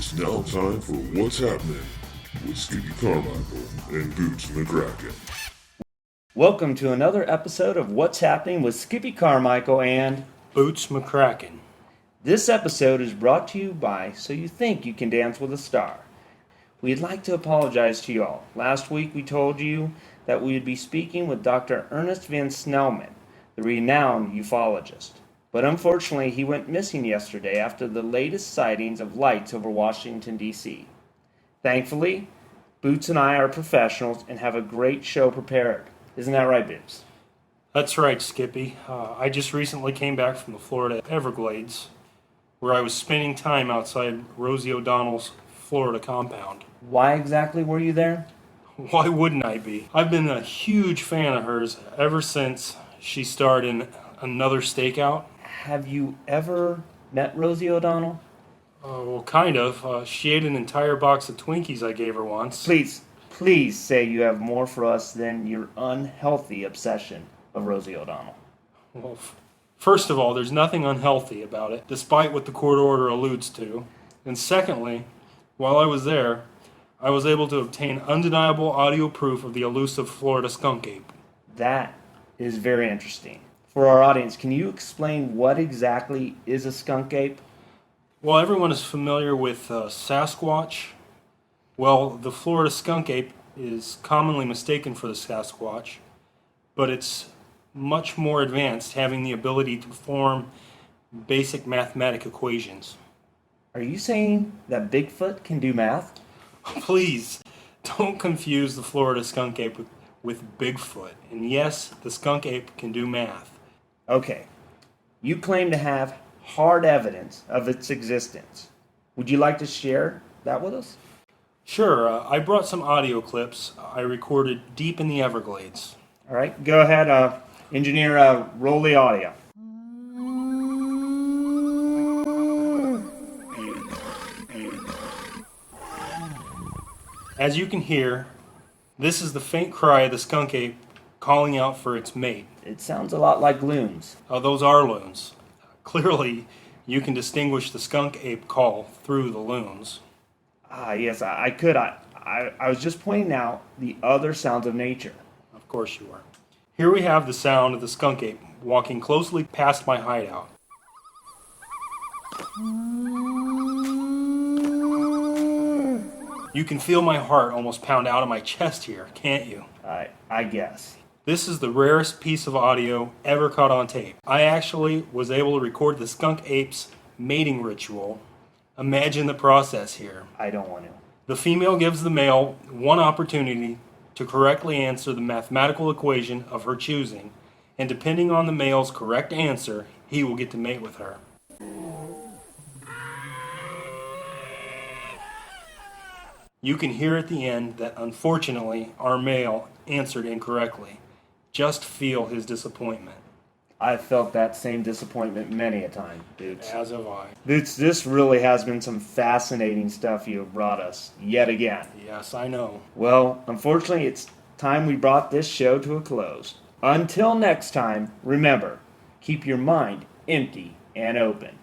It's now time for What's Happening with Skippy Carmichael and Boots McCracken. Welcome to another episode of What's Happening with Skippy Carmichael and Boots McCracken. This episode is brought to you by So You Think You Can Dance with a Star. We'd like to apologize to you all. Last week we told you that we would be speaking with Dr. Ernest Van Snelman, the renowned ufologist. But unfortunately, he went missing yesterday after the latest sightings of lights over Washington, D.C. Thankfully, Boots and I are professionals and have a great show prepared. Isn't that right, Boots? That's right, Skippy. I just recently came back from the Florida Everglades, where I was spending time outside Rosie O'Donnell's Florida compound. Why exactly were you there? Why wouldn't I be? I've been a huge fan of hers ever since she starred in Another Stakeout. Have you ever met Rosie O'Donnell? Well, kind of. She ate an entire box of Twinkies I gave her once. Please say you have more for us than your unhealthy obsession of Rosie O'Donnell. Well, first of all, there's nothing unhealthy about it, despite what the court order alludes to. And secondly, while I was there, I was able to obtain undeniable audio proof of the elusive Florida Skunk Ape. That is very interesting. For our audience, can you explain what exactly is a skunk ape? Well, everyone is familiar with Sasquatch. Well, the Florida Skunk Ape is commonly mistaken for the Sasquatch, but it's much more advanced, having the ability to perform basic mathematic equations. Are you saying that Bigfoot can do math? Please, don't confuse the Florida Skunk Ape with Bigfoot. And yes, the skunk ape can do math. Okay, you claim to have hard evidence of its existence. Would you like to share that with us? Sure, I brought some audio clips I recorded deep in the Everglades. All right, go ahead, engineer, roll the audio. As you can hear, this is the faint cry of the skunk ape calling out for its mate. It sounds a lot like loons. Those are loons. Clearly, you can distinguish the skunk ape call through the loons. Yes, I could. I was just pointing out the other sounds of nature. Of course you are. Here we have the sound of the skunk ape walking closely past my hideout. You can feel my heart almost pound out of my chest here, can't you? I guess. This is the rarest piece of audio ever caught on tape. I actually was able to record the skunk ape's mating ritual. Imagine the process here. I don't want to. The female gives the male one opportunity to correctly answer the mathematical equation of her choosing, and depending on the male's correct answer, he will get to mate with her. You can hear at the end that unfortunately our male answered incorrectly. Just feel his disappointment. I've felt that same disappointment many a time, Boots. As have I. Boots, this really has been some fascinating stuff you have brought us, yet again. Yes, I know. Well, unfortunately, it's time we brought this show to a close. Until next time, remember, keep your mind empty and open.